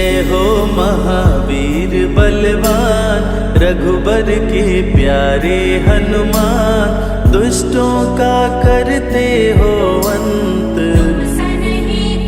जय हो महावीर बलवान, रघुबर के प्यारे हनुमान। दुष्टों का करते हो अंत,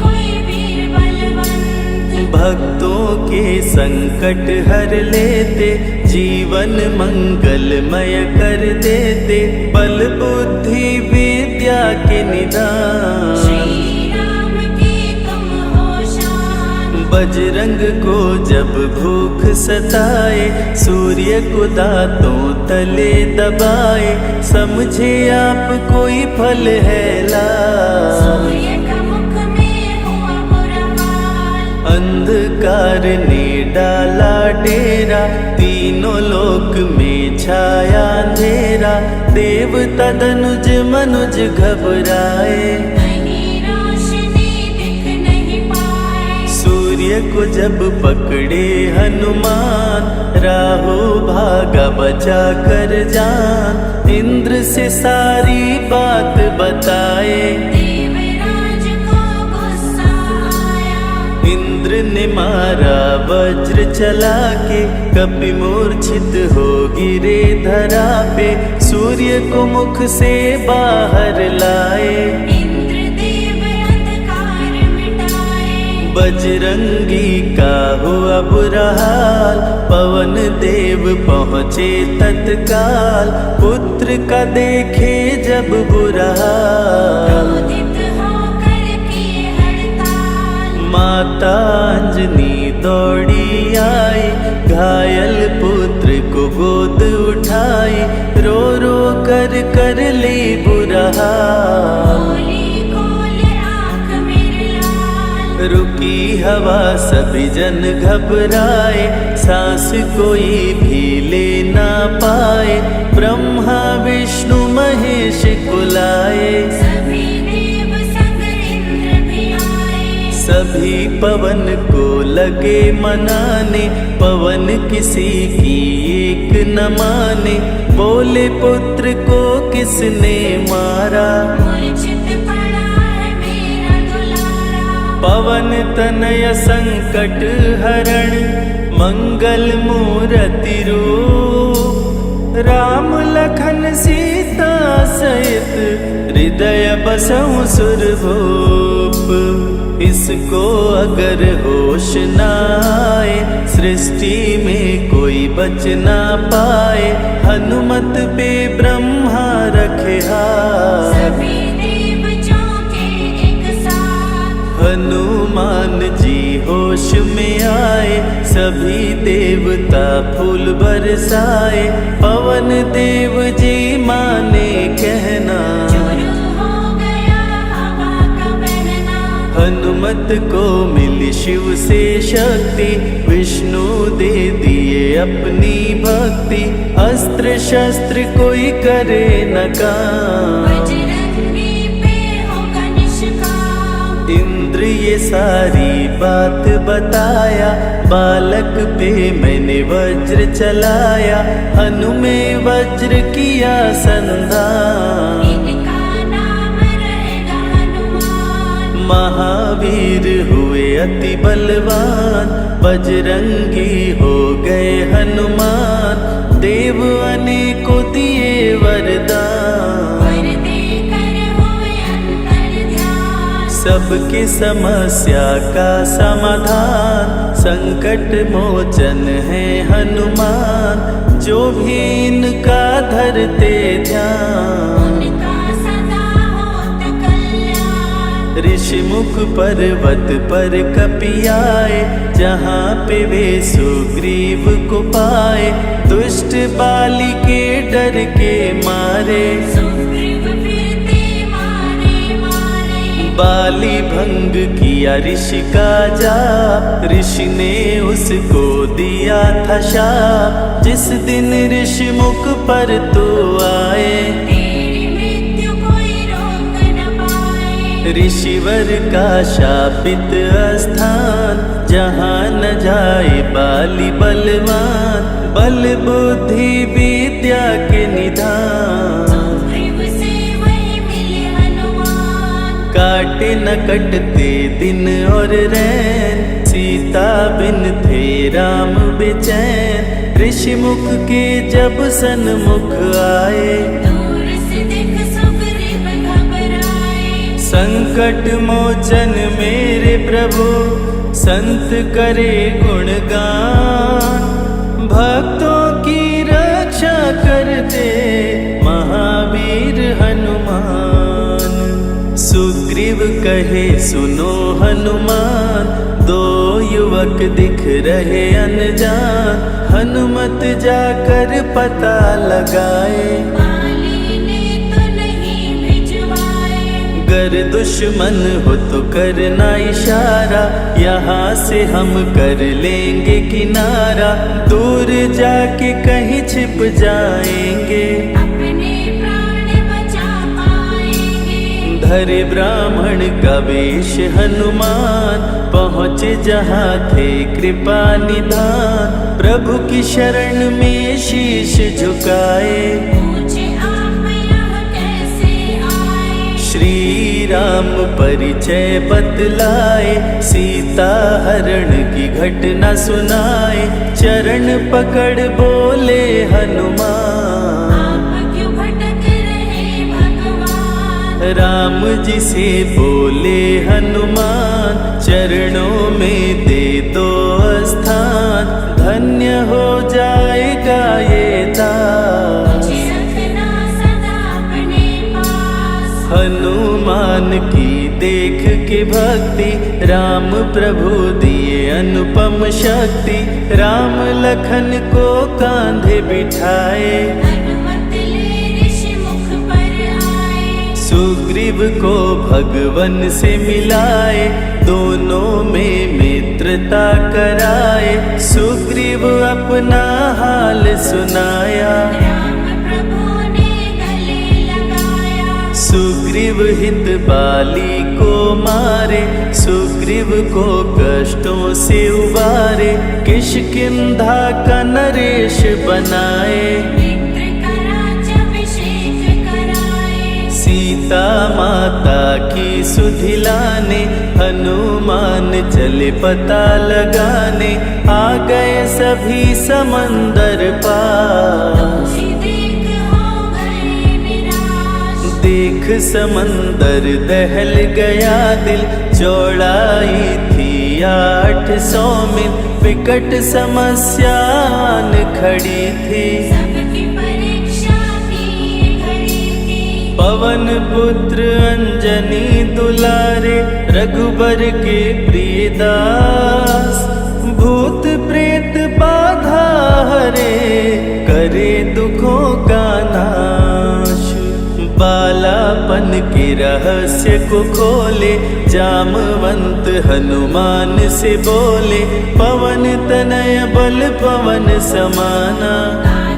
कोई वीर बलवंत। भक्तों के संकट हर लेते, जीवन मंगलमय कर देते। बल बुद्धि विद्या के निदान, श्री राम की तुम हो शान। बजरंग को जब भूख सताए, सूर्य को दांतों तले दबाए। समझे आप कोई फल है लाल, सूर्य का मुख में हुआ बुरा हाल। अंधकार ने डाला डेरा, तीनों लोक में छाया अंधेरा। देवता धनुज मनुज घबराए, कहीं रोशनी दिख नहीं पाए। सूर्य को जब पकड़े हनुमान, राहु भागा बचा कर जान। इंद्र से सारी बात बताए, देवराज को गुस्सा आया। इंद्र ने मारा वज्र चला के, कपि मूर्छित हो गिरे धरा पे। सूर्य को मुख से बाहर लाए, इंद्रदेव अंधकार मिटाए। बजरंगी का हुआ बुरा हाल, पवन देव पहुँचे तत्काल। पुत्र का देखे जब बुरा हाल, क्रोधित होकर किए हड़ताल। माता अंजनी दौड़ी आई, घायल पुत्र को गोद उठाई। रो रो कर ली बुरा हाल, बोली खोल आँख मेरे लाल। रुकी हवा सभी जन घबराए, सांस कोई भी ले ना पाए। ब्रह्मा विष्णु महेश कुलाए, सभी देव संग इंद्र भी आए। सभी पवन को लगे मनाने। पवन किसी की एक न माने, बोले पुत्र को किसने मारा। मूर्छित पड़ा है मेरा दुलारा। पवन तनय संकट हरण, मंगल मूर्ति रूप। राम लखन सीता सहित, हृदय बसहु सुरभूप। इसको अगर होश न आए, सृष्टि में कोई बच ना पाए। हनुमत पे ब्रह्मा रखे हाथ, सभी देव चौंके एक साथ। हनुमान जी होश में आए, सभी देवता फूल बरसाए। पवन देव जी माने कहना, शुरू हो गया हवा का बहना। हनुमत को मिली शिव से शक्ति, विष्णु दे दिए अपनी भक्ति। अस्त्र शस्त्र कोई करे न काम, बजरंगी पे होगा निष्काम। इंद्र ये सारी बात बताया, बालक पे मैंने वज्र चलाया। हनु में वज्र किया संधान, इनका नाम रहेगा हनुमान। महावीर हुए अति बलवान, बजरंगी हो गए हनुमान। देव अनेकों दिए वरदान, वर देकर हुए अंतर ध्यान। सबकी समस्या का समाधान, संकट मोचन है हनुमान। जो भी इनका धरते ध्यान, उनका सदा होत कल्याण। ऋषि मुख पर्वत पर कपि आए, जहाँ पे वे सुग्रीव को पाए। दुष्ट बाली के डर के मारे, सुग्रीव फिरते मारे मारे। बाली भंग किया ऋषि का जाप, ऋषि ने उसको दिया था शाप। जिस दिन ऋषि मुख पर तो आए, तेरी मृत्यु कोई रोक न पाए। ऋषिवर का शापित स्थान, जहाँ न जाए बाली बलवान। बल बुद्धि विद्या के निधान, सुग्रीव से वही मिले हनुमान। काटे न कटते दिन और रैन, सीता बिन थे राम बेचैन, ऋषि मुख के जब सन्मुख आए। दूर से देख सुग्रीव घबराए, संकट मोचन मेरे प्रभु, संत करे गुणगान। भक्तों की रक्षा करते महावीर हनुमान। सुग्रीव कहे सुनो हनुमान, दो युवक दिख रहे अनजान। हनुमत जाकर पता लगाए, बाली ने तो नहीं भिजवाए। गर दुश्मन हो तो करना इशारा, यहाँ से हम कर लेंगे किनारा। दूर जाके कहीं छिप जाएंगे, अपने प्राण बचा पाएंगे। धरे ब्राह्मण का वेश हनुमान, पहुँचे जहाँ थे कृपा निधान। प्रभु की शरण में शीश झुकाए, पूछे आप यहाँ कैसे आए। श्री राम परिचय बतलाए, सीता हरण की घटना सुनाए। चरण पकड़ बोले हनुमान, आप क्यों भटक रहे भगवान। राम जी से बोले हनुमान, चरणों में दे दो स्थान। धन्य हो जाएगा ये दास, मुझे रखना सदा अपने पास। हनुमान की देख के भक्ति, राम प्रभु दिए अनुपम शक्ति। राम लखन को कांधे बिठाए, हनुमत ले ऋषि मुख पर आए। सुग्रीव को भगवन से मिलाए, दोनों में मित्रता कराए। सुग्रीव अपना हाल सुनाया, राम प्रभु ने गले लगाया। सुग्रीव हित बाली को मारे, सुग्रीव को कष्टों से उबारे। किष्किंधा का नरेश बनाए, मित्र का राज्याभिषेक कराए। सीता माता की सुधि लाने, हनुमान चले पता लगाने। आ गए सभी समंदर पार, तुझे देख हो गए निराश। देख समंदर दहल गया दिल। चौड़ाई थी 800 मील, विकट समस्यान खड़ी थी। सबकी परीक्षा की घड़ी थी। पवन पुत्र अंजनी दुलारे, रघुबर के प्रिय दास। भूत प्रेत बाधा हरे, करे दुखों का नाश। बालापन के रहस्य को खोले, जामवंत हनुमान से बोले। पवन तनय बल पवन समाना,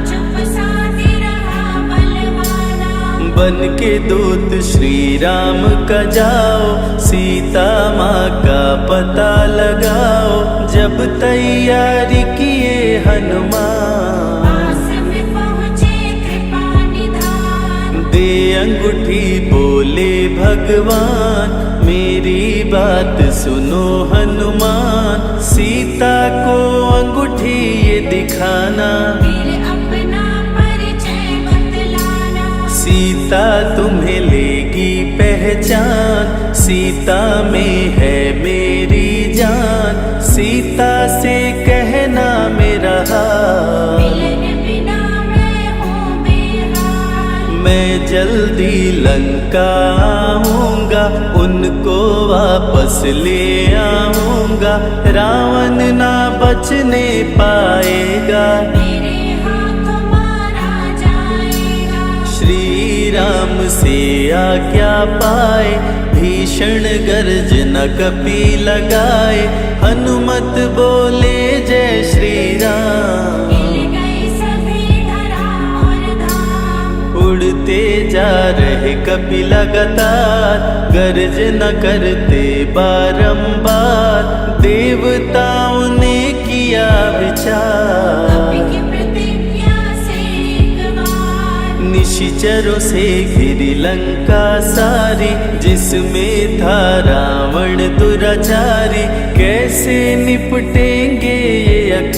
चुप साधे रहा बलवाना। बन के दूत श्री राम का जाओ, सीता माँ का पता लगाओ। जब तैयारी किए हनुमान, पास में पहुँचे कृपा निधान। दे अंगूठी बोले भगवान, मेरी बात सुनो हनुमान। सीता को अंगूठी ये दिखाना, फिर अपना परिचय बतलाना। सीता तुम्हें लेगी पहचान। सीता में है मेरी जान, सीता से कहना मेरा हाल। मिलन बिना मैं हूँ बेहाल। मैं जल्दी लंका आऊंगा, उनको वापस ले आऊंगा। रावण ना बचने पाएगा, मेरे हाथों मारा जाएगा। श्री राम से आज्ञा पाए, भीषण गर्जना कपि लगाए। हनुमत बोले जय श्री राम, मिल गए सभी धरा और धाम। उड़ते जा रहे कपि लगातार, गर्जना करते बारंबार। देवताओं ने किया विचार, कपि की प्रतिज्ञा से एक बार। निशिचरों से घिरी लंका सारी, जिसमें था रावण दुराचारी। कैसे निपटेंगे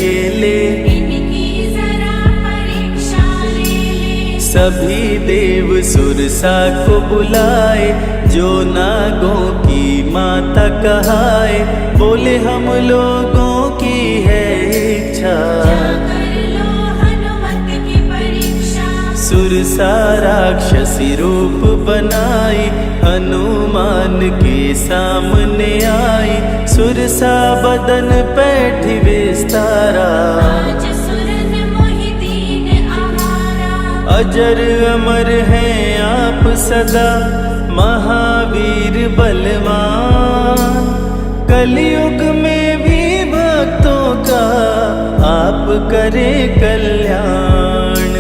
अकेले, इनकी जरा परीक्षा ले ले। सभी देव सुरसा को बुलाए, जो नागों की माता कहाए, बोले हम लोगों की है इच्छा, जाकर लो हनुमत की परीक्षा। सुरसा राक्षसी रूप बनाई, हनुमान के सामने आई, सुरसा बदन पैठ विस्तारा, आज सुरन मोहि दीन आहारा। अजर अमर हैं आप सदा, महावीर बलवान, कलयुग में भी भक्तों का आप करें कल्याण।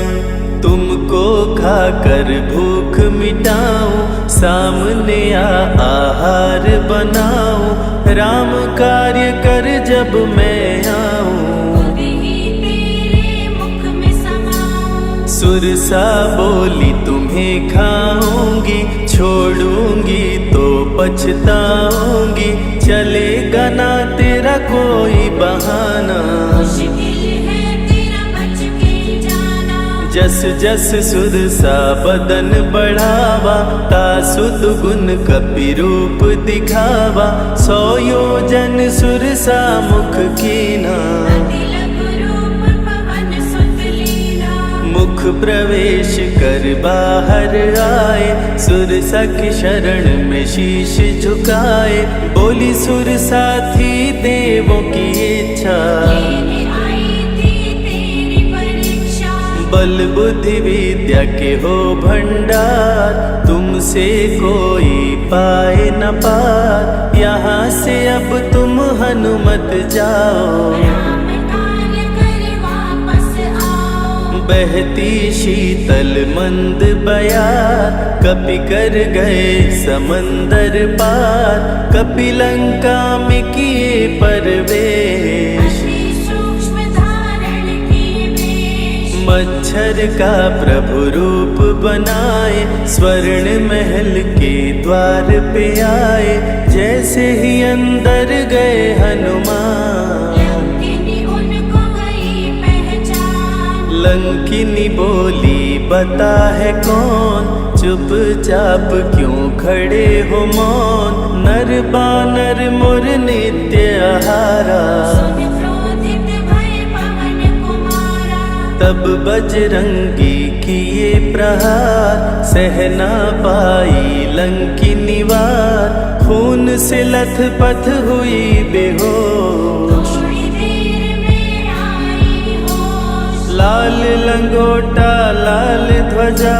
तुमको खाकर भूख मिटाऊं, सामने आहार बनाऊं, राम कार्य कर जब मैं आऊं, खुद ही तेरे मुख में समाऊं। सुरसा बोली तुम्हें खाऊंगी, छोड़ूंगी तो पछताऊंगी, चलेगा ना तेरा कोई बहाना, मुश्किल है तेरा बच के जाना। जस जस सुरसा बदन बढ़ावा, तासु दुगुन कपि रूप दिखावा, 100 योजन सुरसा मुख कीना, अति लघु रूप पवन सुत लीना। मुख प्रवेश कर बाहर आए, सुरसा की शरण में शीश झुकाए, बोली सुरसा थी देवों की इच्छा, लेने आई थी तेरी परीक्षा। बल बुद्धि विद्या के हो भंडार, तुमसे कोई पाए न पार, यहाँ से अब तुम हनुमत जाओ, राम कार्य कर वापस आओ। बहती शीतल मंद बयार, कपि कर गए समंदर पार, कपि लंका में किए परवेश, अति सूक्ष्म धारण किए वेश। मच्छर का प्रभु रूप बनाए, स्वर्ण महल के द्वार पे आए, जैसे ही अंदर गए हनुमान, लंकिनी उनको गई पहचान। लंकिनी बोली बता है कौन, चुपचाप क्यों खड़े हो मौन, नर बानर मोर नित्य आहारा, सुन क्रोधित भय पवन कुमारा। तब बजरंगी किए प्रहार, सहना पाई लंकिनी वार, खून से लथपथ हुई बेहोश, थोड़ी देर में आई होश। लाल लंगोटा लाल ध्वजा,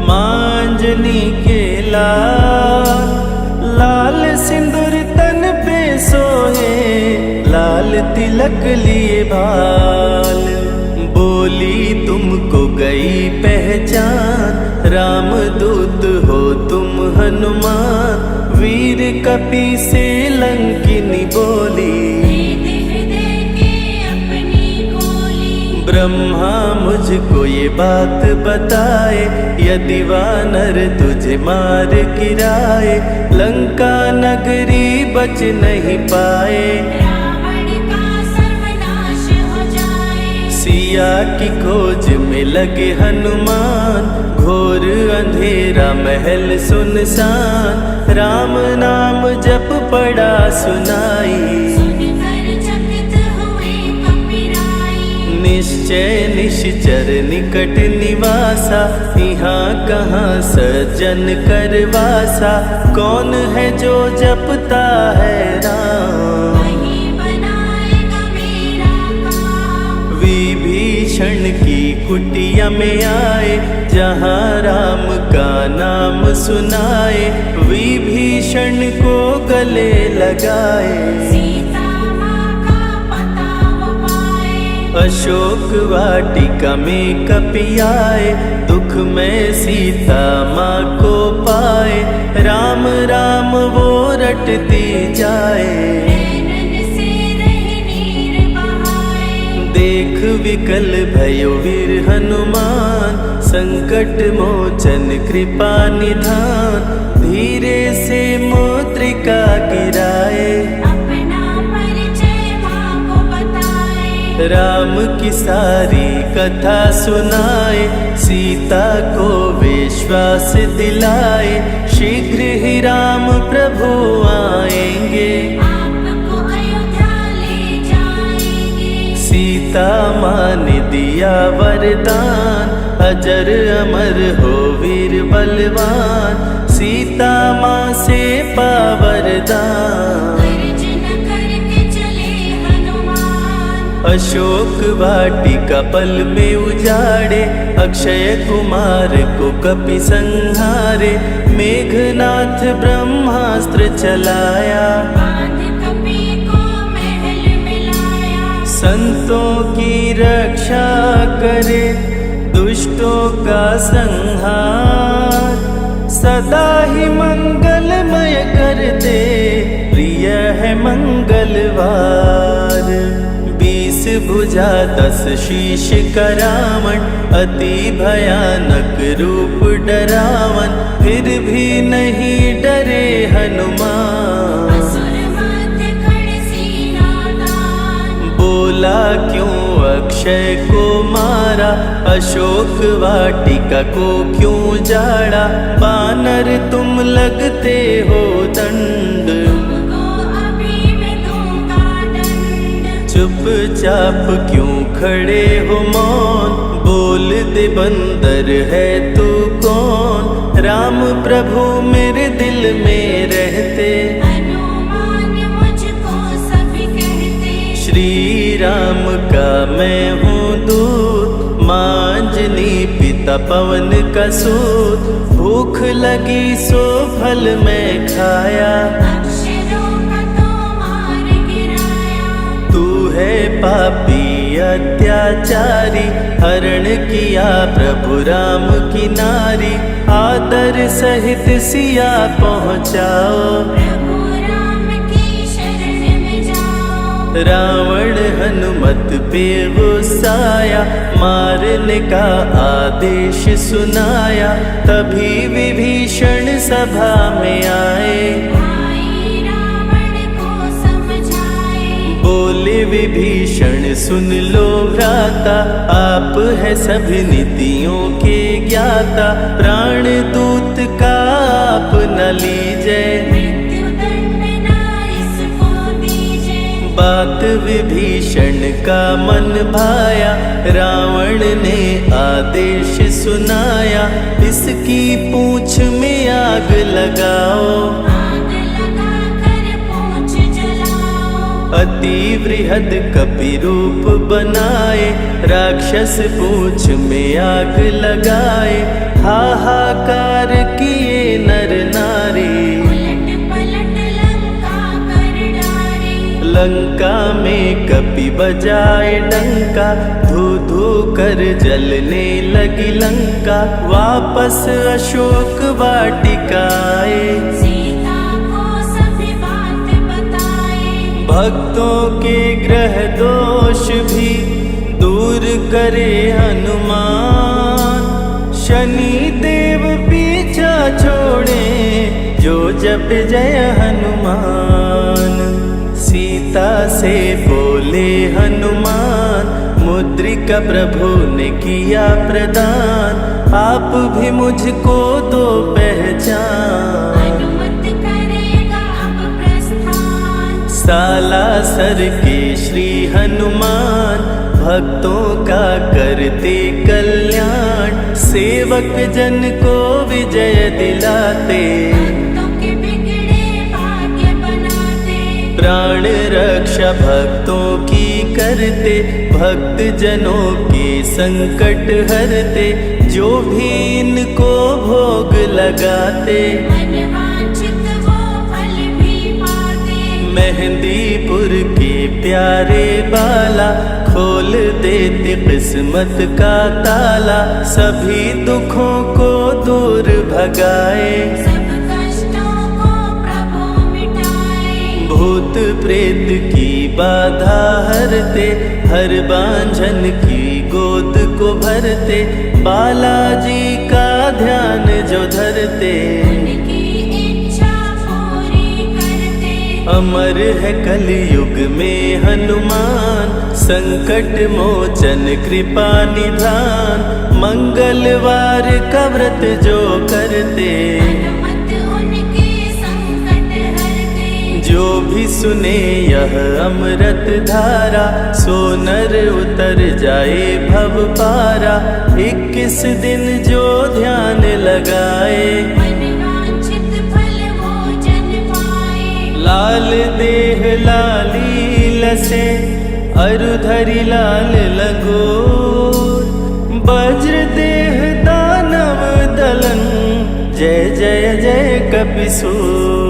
मांजनी के लाल, लाल सिंदूर तन पे सोहे, लाल तिलक लिए बाल, बोली तुमको गई पहचान, रामदूत हो तुम हनुमान, वीर कपि से लंकिनी बोली, दे हृदय के अपनी गोली। ब्रह्मा मुझको ये बात बताए, यदि वानर तुझे मार गिराए, लंका नगरी बच नहीं पाए, रावण का सर्वनाश हो जाए। सिया की खोज में लगे हनुमान, घोर अंधेरा महल सुनसान, राम नाम जप पड़ा सुनाई, सुनकर चकित हुए कपिराई। निश्चय निश्चर निकट निवासा, यहाँ कहाँ सज्जन करवासा, कौन है जो जपता है राम, वही बनाएगा मेरा काम। विभीषण की कुटिया में आए, जहाँ राम का नाम सुनाए, विभीषण को गले लगाए, सीता माँ का पता वो पाए। अशोक वाटिका में कपि आए, दुख में सीता माँ को पाए, राम राम वो रटती जाए, नैनन से रह नीर बहाए। देख विकल भयो वीर हनुमान, संकट मोचन कृपा निधान, धीरे से मुद्रिका गिराए, अपना परिचय माँ को बताए। राम की सारी कथा सुनाए, सीता को विश्वास दिलाए, शीघ्र ही राम प्रभु आएंगे, आपको अयोध्या ले जाएंगे। सीता माँ ने दिया वरदान, अजर अमर हो वीर बलवान, सीता माँ से पा वरदान। गर्जन करके चले हनुमान, अशोक वाटिका पल में उजाड़े, अक्षय कुमार को कपि संहारे, मेघनाथ ब्रह्मास्त्र चलाया, बांध कपि को महल में लाया। संतों की रक्षा करे, दुष्टों का संहार, सदा ही मंगलमय करते, प्रिय है मंगलवार। 20 भुजा 10 शीश का रावण, अति भयानक रूप डरावन, फिर भी नहीं डरे हनुमान। असुर मध्य खड़े सीनादान, बोला क्यों अक्षय को मारा, अशोक वाटिका को क्यों जाड़ा, बानर तुम लगते हो दंड, तुमको अभी मैं दूंगा दंड। चुपचाप क्यों खड़े हो मौन, बोल दे बंदर है तू कौन, राम प्रभु मेरे दिल में रहते, हनुमान मुझको सभी कहते। श्री राम का मैं हूँ दूत, माँ अंजनी पिता पवन का सूत, भूख लगी सो फल मैं खाया, अक्षरों का तो मार गिराया। तू है पापी अत्याचारी, हरण किया प्रभु राम की नारी, आदर सहित सिया पहुँचाओ, प्रभु राम की शरण में जाओ। रावण हनुमत पे गुस्साया, मारने का आदेश सुनाया, तभी विभीषण सभा में आए, भाई रावण को समझाए। बोले विभीषण सुन लो भ्राता, आप है सभी नीतियों के ज्ञाता, प्राण दूत का आप न लीजिए, मृत्यु दंड ना इसको दीजिए। बात विभीषण का मन भाया, रावण ने आदेश सुनाया, इसकी पूंछ में आग लगाओ, आग लगा कर पूंछ जलाओ। अति वृहद कपि रूप बनाए, राक्षस पूंछ में आग लगाए, हाहाकार किए नर नारी, उलट पलट लंका कर डारे। लंका में कपि बजाए डंका, धू धू कर जलने लगी लंका, वापस अशोक वाटिका आए, सीता को सभी बात बताए। भक्तों के ग्रह दोष भी दूर करे हनुमान, शनि देव पीछा छोड़े, जो जप जय हनुमान। सीता से बोले हनुमान, मुद्रिका प्रभु ने किया प्रदान, आप भी मुझको दो पहचान। अनुमत करेगा अब प्रस्थान, सालासर के श्री हनुमान, भक्तों का करते कल्याण, सेवक जन को विजय दिलाते, भक्तों के बिगड़े भाग्य बनाते। प्राण रक्षा भक्तों की करते, भक्त जनों के संकट हरते, जो भी इनको भोग लगाते, मनवांछित वो फल भी पाते। मेहंदीपुर के प्यारे बाला, खोल देते किस्मत का ताला, सभी दुखों को दूर भगाए, सब कष्टों को प्रभु मिटाए। भूत प्रेत की बाधा हरते, हर बांझन की गोद को भरते, बालाजी का ध्यान जो धरते, उनकी इच्छा पूरी करते। अमर है कलयुग में हनुमान, संकट मोचन कृपा निधान, मंगलवार का व्रत जो करते, हनुमत उनके संकट हरते। जो भी सुने यह अमृत धारा, सो नर उतर जाए भव पारा। 21 दिन जो ध्यान लगाए, मनवांछित फल वो जन पाए। लाल देह लाली लसे, अरुधरि लाल लंगोर, वज्र देह दानव दलन, जय जय जय कपिसूर।